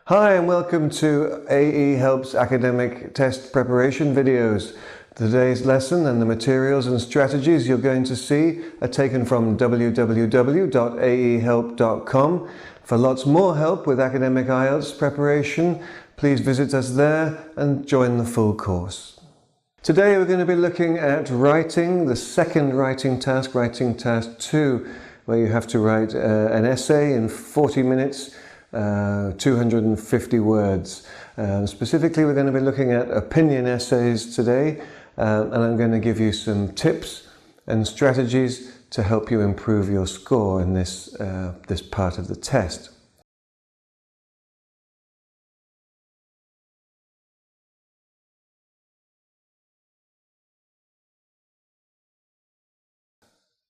Hi and welcome to AE Helps Academic Test Preparation videos. Today's lesson and the materials and strategies you're going to see are taken from www.aehelp.com. For lots more help with academic IELTS preparation, please visit us there and join the full course. Today we're going to be looking at writing, the second writing task 2, where you have to write an essay in 40 minutes, 250 words. Specifically, we're going to be looking at opinion essays today, and I'm going to give you some tips and strategies to help you improve your score in this part of the test.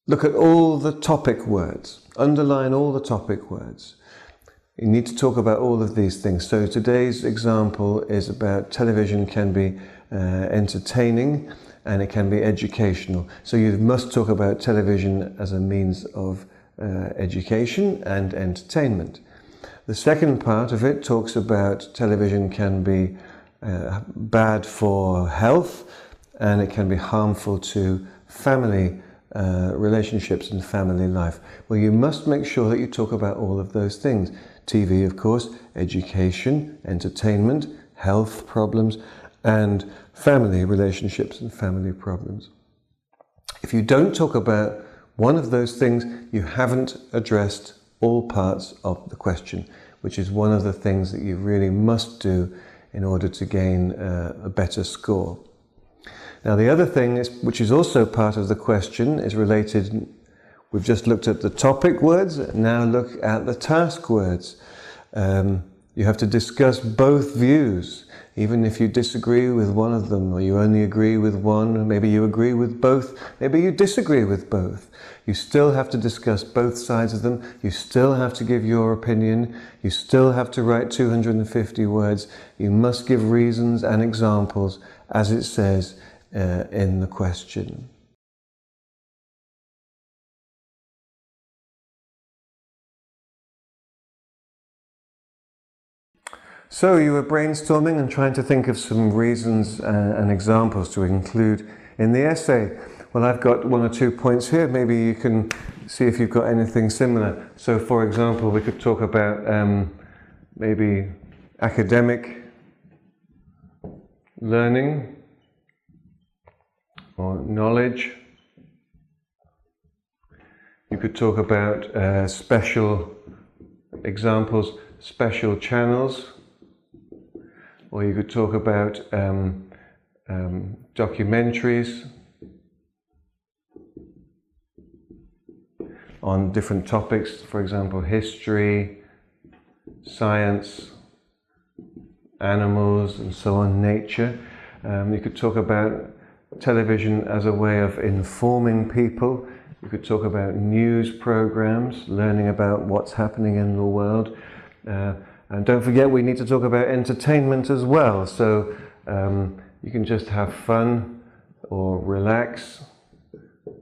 Look at all the topic words. Underline all the topic words. You need to talk about all of these things. So today's example is about television can be entertaining and it can be educational. So you must talk about television as a means of education and entertainment. The second part of it talks about television can be bad for health and it can be harmful to family relationships and family life. Well, you must make sure that you talk about all of those things. TV, of course, education, entertainment, health problems, and family relationships and family problems. If you don't talk about one of those things, you haven't addressed all parts of the question, which is one of the things that you really must do in order to gain a better score. Now, the other thing, which is also part of the question, is related. We've just looked at the topic words, now look at the task words. You have to discuss both views, even if you disagree with one of them, or you only agree with one, maybe you agree with both, maybe you disagree with both. You still have to discuss both sides of them, you still have to give your opinion, you still have to write 250 words, you must give reasons and examples as it says in the question. So you were brainstorming and trying to think of some reasons and examples to include in the essay. Well, I've got 1 or 2 points here. Maybe you can see if you've got anything similar. So, for example, we could talk about maybe academic learning or knowledge. You could talk about special examples, special channels. Or you could talk about documentaries on different topics, for example, history, science, animals, and so on, nature. You could talk about television as a way of informing people. You could talk about news programs, learning about what's happening in the world. And don't forget, we need to talk about entertainment as well. So you can just have fun or relax.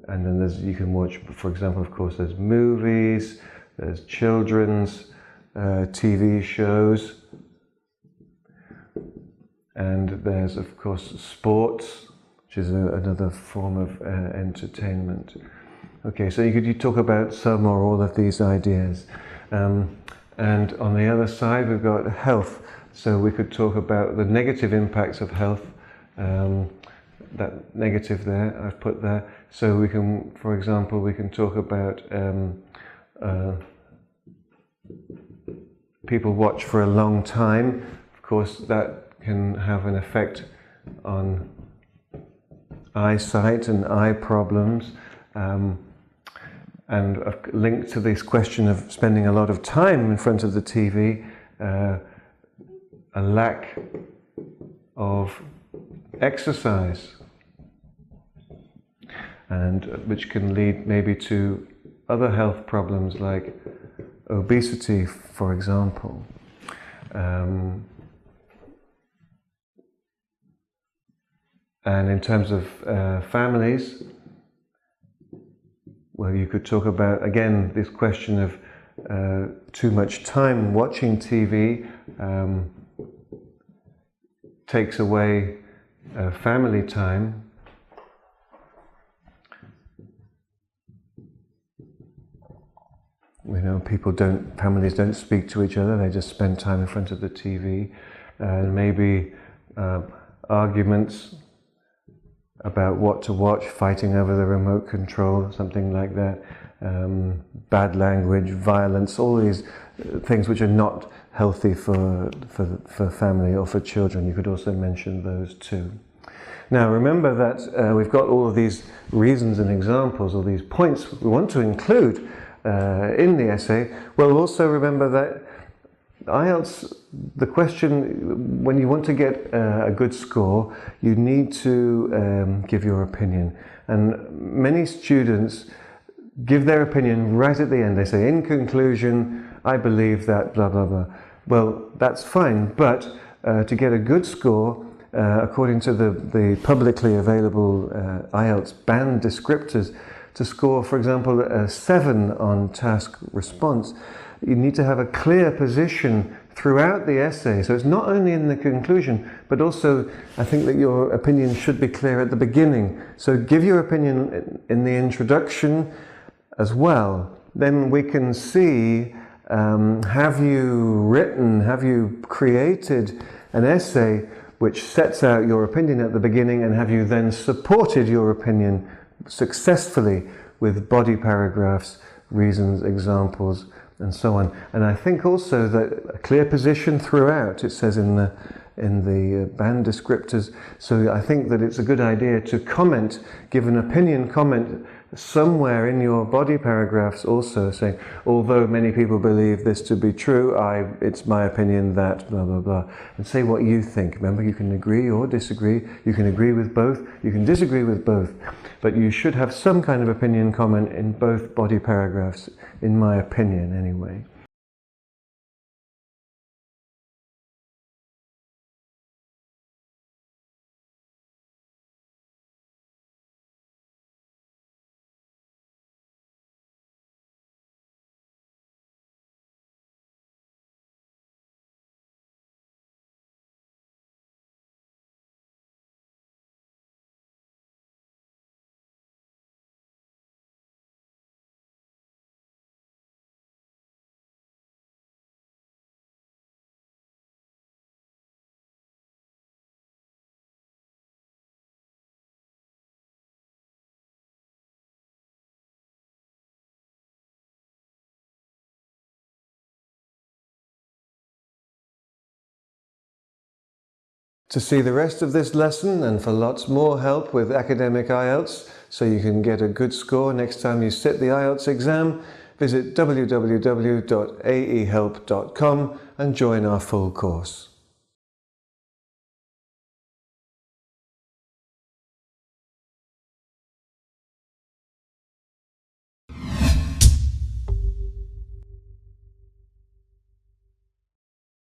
And then you can watch, for example, of course, there's movies, there's children's TV shows. And there's, of course, sports, which is another form of entertainment. Okay, so you talk about some or all of these ideas. And on the other side, we've got health. So we could talk about the negative impacts of health. That negative there, I've put there. So we can, for example, we can talk about people watch for a long time. Of course, that can have an effect on eyesight and eye problems. And linked to this question of spending a lot of time in front of the TV, a lack of exercise, and which can lead maybe to other health problems like obesity, for example. And in terms of families, well, you could talk about, again, this question of too much time watching TV takes away family time. You know, families don't speak to each other, they just spend time in front of the TV. Maybe arguments about what to watch, fighting over the remote control, something like that. Bad language, violence, all these things which are not healthy for family or for children. You could also mention those too. Now remember that we've got all of these reasons and examples, all these points we want to include in the essay. Well, also remember that IELTS, the question, when you want to get a good score, you need to give your opinion. And many students give their opinion right at the end. They say, in conclusion, I believe that blah, blah, blah. Well, that's fine, but to get a good score, according to the publicly available IELTS band descriptors, to score, for example, a 7 on task response, you need to have a clear position throughout the essay. So it's not only in the conclusion, but also I think that your opinion should be clear at the beginning. So give your opinion in the introduction as well. Then we can see, have you created an essay which sets out your opinion at the beginning, and have you then supported your opinion successfully with body paragraphs, reasons, examples, and so on. And I think also that a clear position throughout, it says in the band descriptors. So I think that it's a good idea to comment, give an opinion comment somewhere in your body paragraphs also, saying, although many people believe this to be true, it's my opinion that blah, blah, blah. And say what you think. Remember, you can agree or disagree. You can agree with both. You can disagree with both. But you should have some kind of opinion comment in both body paragraphs, in my opinion anyway. To see the rest of this lesson and for lots more help with academic IELTS, so you can get a good score next time you sit the IELTS exam, visit www.aehelp.com and join our full course.